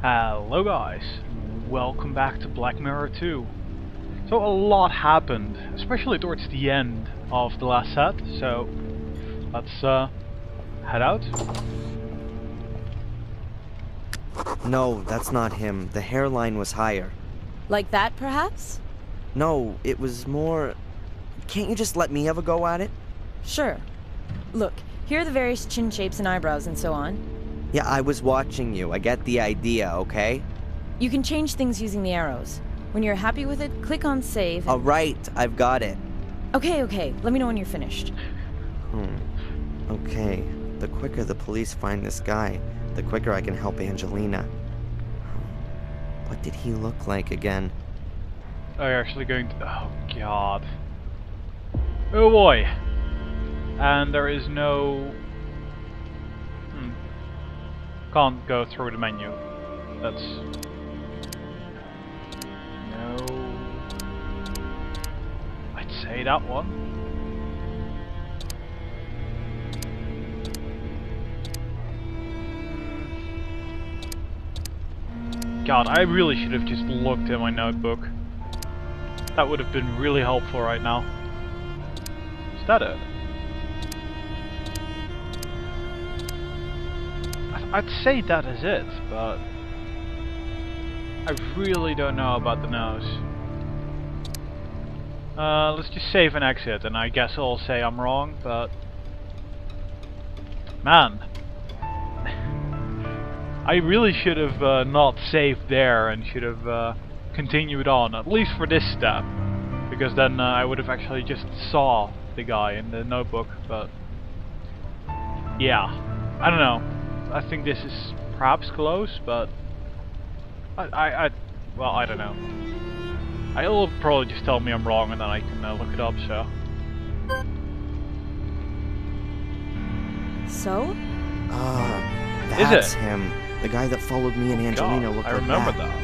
Hello guys, welcome back to Black Mirror 2. So a lot happened, especially towards the end of the last set, so let's head out. No, that's not him. The hairline was higher. Like that, perhaps? No, it was more... Can't you just let me have a go at it? Sure. Look, here are the various chin shapes and eyebrows and so on. Yeah, I was watching you. I get the idea, okay? You can change things using the arrows. When you're happy with it, click on save. Alright, I've got it. Okay. Let me know when you're finished. Okay. The quicker the police find this guy, the quicker I can help Angelina. What did he look like again? Oh, you're actually going to... Oh god. Oh boy. And there is no... Can't go through the menu. That's... No... I'd say that one. God, I really should have just looked at my notebook. That would have been really helpful right now. Is that it? I'd say that is it, but I really don't know about the nose. Let's just save and exit, and I guess I'll say I'm wrong, but... Man. I really should have not saved there and should have continued on, at least for this step. Because then I would have actually just saw the guy in the notebook, but... Yeah. I don't know. I think this is perhaps close, but... well, I don't know. I'll probably just tell me I'm wrong and then I can look it up, so... So? That's him. The guy that followed me and Angelina God, looked I like remember that.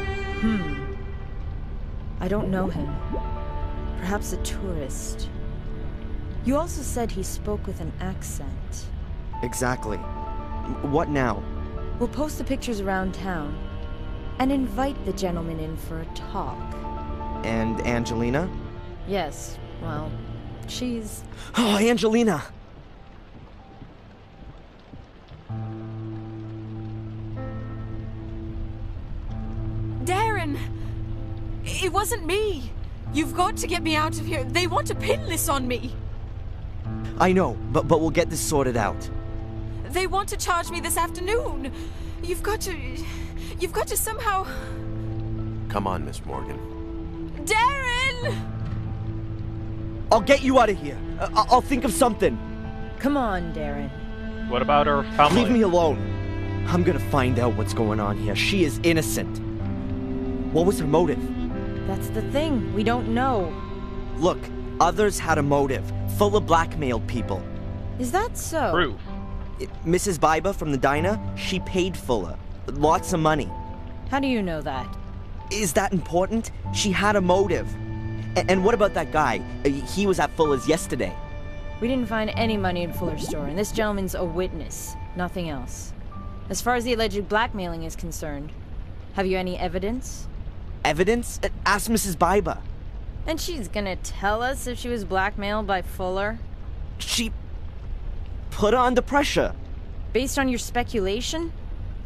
I don't know him. Perhaps a tourist. You also said he spoke with an accent. Exactly. What now? We'll post the pictures around town and invite the gentleman in for a talk. And Angelina? Yes, well, she's... Oh, Angelina! Darren! It wasn't me! You've got to get me out of here. They want to pin this on me! I know, but we'll get this sorted out. They want to charge me this afternoon. You've got to somehow... Come on, Miss Morgan. Darren! I'll get you out of here. I'll think of something. Come on, Darren. What about her family? Leave me alone. I'm gonna find out what's going on here. She is innocent. What was her motive? That's the thing. We don't know. Look, others had a motive. Fuller blackmailed people. Is that so? Proof. Mrs. Biba from the diner, she paid Fuller. Lots of money. How do you know that? Is that important? She had a motive. And what about that guy? He was at Fuller's yesterday. We didn't find any money in Fuller's store, and this gentleman's a witness. Nothing else. As far as the alleged blackmailing is concerned, have you any evidence? Evidence? Ask Mrs. Biba. And she's gonna tell us if she was blackmailed by Fuller? She put her under pressure. Based on your speculation?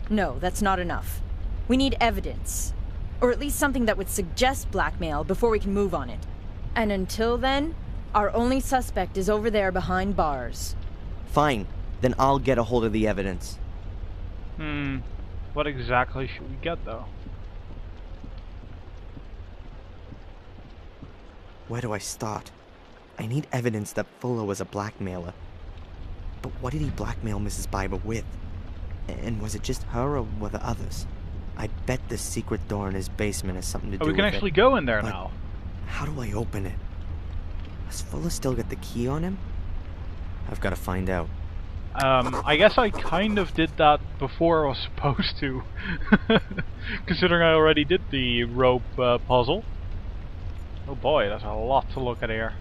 No, that's not enough. We need evidence. Or at least something that would suggest blackmail before we can move on it. And until then, our only suspect is over there behind bars. Fine. Then I'll get a hold of the evidence. What exactly should we get, though? Where do I start? I need evidence that Fuller was a blackmailer. But what did he blackmail Mrs. Biba with? And was it just her or were there others? I bet the secret door in his basement has something to do Oh, with it. we can actually go in there But now. how do I open it? Has Fuller still got the key on him? I've got to find out. I guess I kind of did that before I was supposed to. Considering I already did the rope puzzle. Oh boy, that's a lot to look at here.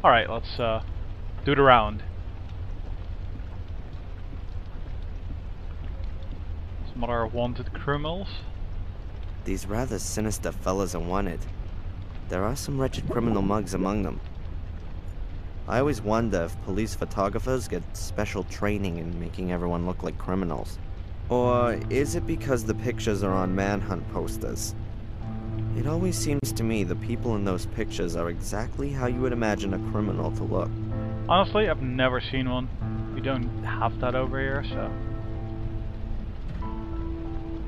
Alright, let's do the round. Some other wanted criminals. These rather sinister fellas are wanted. There are some wretched criminal mugs among them. I always wonder if police photographers get special training in making everyone look like criminals. Or is it because the pictures are on manhunt posters? It always seems to me the people in those pictures are exactly how you would imagine a criminal to look. Honestly, I've never seen one. We don't have that over here, so...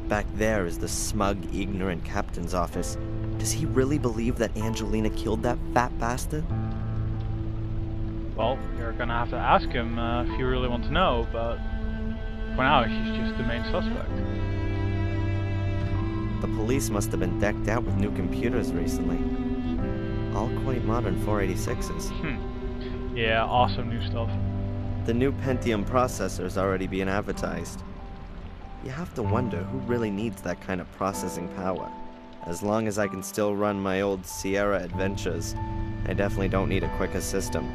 Back there is the smug, ignorant captain's office. Does he really believe that Angelina killed that fat bastard? Well, you're gonna have to ask him if you really want to know, but... For now, he's just the main suspect. The police must have been decked out with new computers recently. All quite modern 486s. Yeah, awesome new stuff. The new Pentium processor's already being advertised. You have to wonder who really needs that kind of processing power. As long as I can still run my old Sierra Adventures, I definitely don't need a quicker system.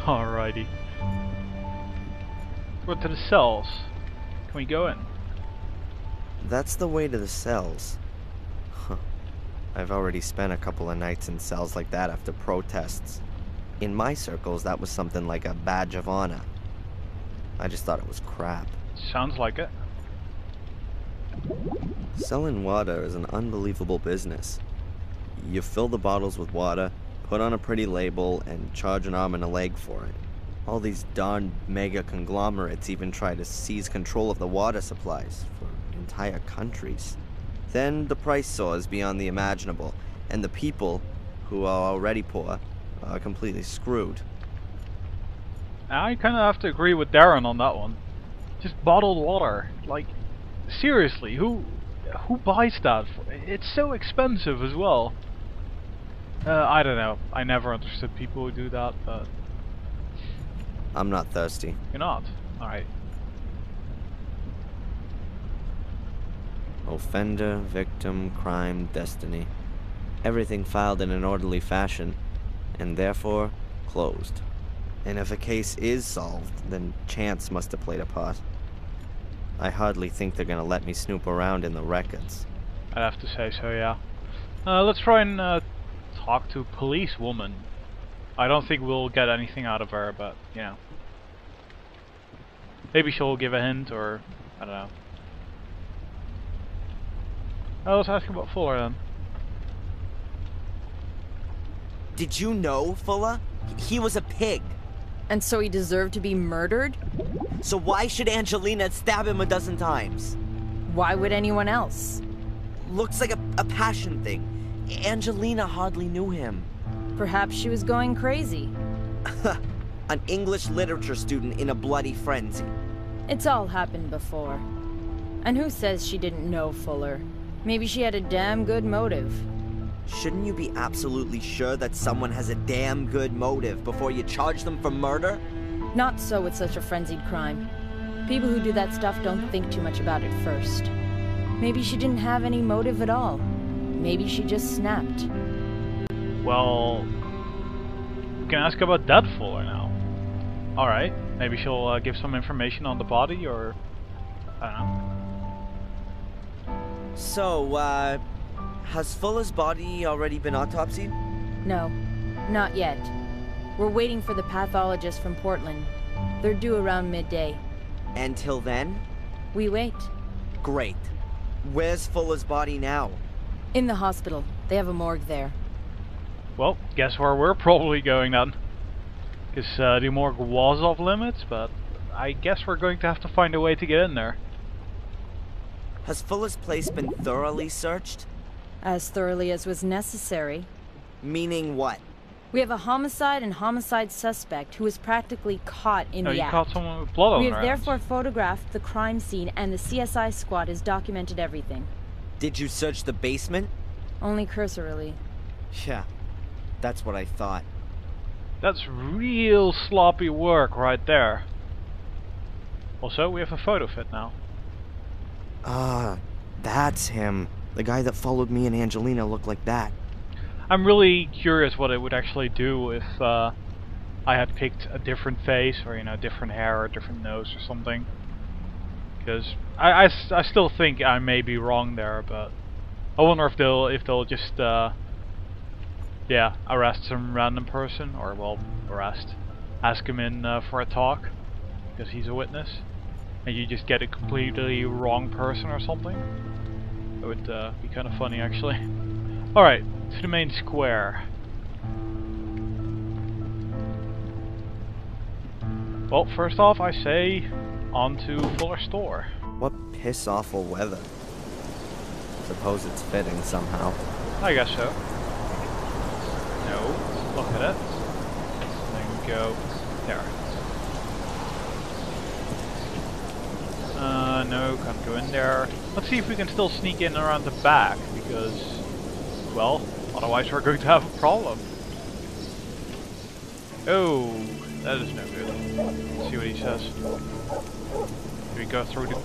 Alrighty. Go to the cells. Can we go in? That's the way to the cells. Huh. I've already spent a couple of nights in cells like that after protests. In my circles, that was something like a badge of honor. I just thought it was crap. Sounds like it. Selling water is an unbelievable business. You fill the bottles with water, put on a pretty label, and charge an arm and a leg for it. All these darn mega conglomerates even try to seize control of the water supplies for entire countries. Then the price soars beyond the imaginable, and the people, who are already poor, are completely screwed. I kind of have to agree with Darren on that one. Just bottled water. Like, seriously, who buys that? It's so expensive as well. I don't know. I never understood people who do that, but... I'm not thirsty. You're not? Alright. Offender, victim, crime, destiny. Everything filed in an orderly fashion, and therefore closed. And if a case is solved, then chance must have played a part. I hardly think they're gonna let me snoop around in the records. I'd have to say so, yeah. Let's try and talk to policewoman. I don't think we'll get anything out of her, but, you know. Maybe she'll give a hint, or... I don't know. Let's ask about Fuller, then. Did you know, Fuller? He was a pig. And so he deserved to be murdered? So why should Angelina stab him a dozen times? Why would anyone else? Looks like a passion thing. Angelina hardly knew him. Perhaps she was going crazy. An English literature student in a bloody frenzy. It's all happened before. And who says she didn't know Fuller? Maybe she had a damn good motive. Shouldn't you be absolutely sure that someone has a damn good motive before you charge them for murder? Not so with such a frenzied crime. People who do that stuff don't think too much about it first. Maybe she didn't have any motive at all. Maybe she just snapped. Well, we can ask about that Fuller now. Alright, maybe she'll give some information on the body, or... I don't know. So, has Fuller's body already been autopsied? No, not yet. We're waiting for the pathologist from Portland. They're due around midday. Until then? We wait. Great. Where's Fuller's body now? In the hospital. They have a morgue there. Well, guess where we're probably going then. Because the morgue was off limits, but I guess we're going to have to find a way to get in there. Has Fuller's place been thoroughly searched? As thoroughly as was necessary. Meaning what? We have a homicide and homicide suspect who was practically caught in the you act. caught someone with blood on We their have hands. therefore photographed the crime scene, and the CSI squad has documented everything. Did you search the basement? Only cursorily. Yeah, that's what I thought. That's real sloppy work right there. Also, we have a photo fit now. Ah, that's him. The guy that followed me and Angelina looked like that. I'm really curious what it would actually do if I had picked a different face, or, you know, different hair or different nose or something. Because I still think I may be wrong there, but I wonder if they'll just yeah, arrest some random person, or well, ask him in for a talk because he's a witness, and you just get a completely wrong person or something. It would be kind of funny actually. All right, to the main square. Well, first off, I say on to Fuller Store. What piss-awful weather. Suppose it's fitting somehow. I guess so. No, look at it. Then we go there. No, can't go in there. Let's see if we can still sneak in around the back, because, well, otherwise we're going to have a problem. Oh, that is no good. Let's see what he says. Do we go through the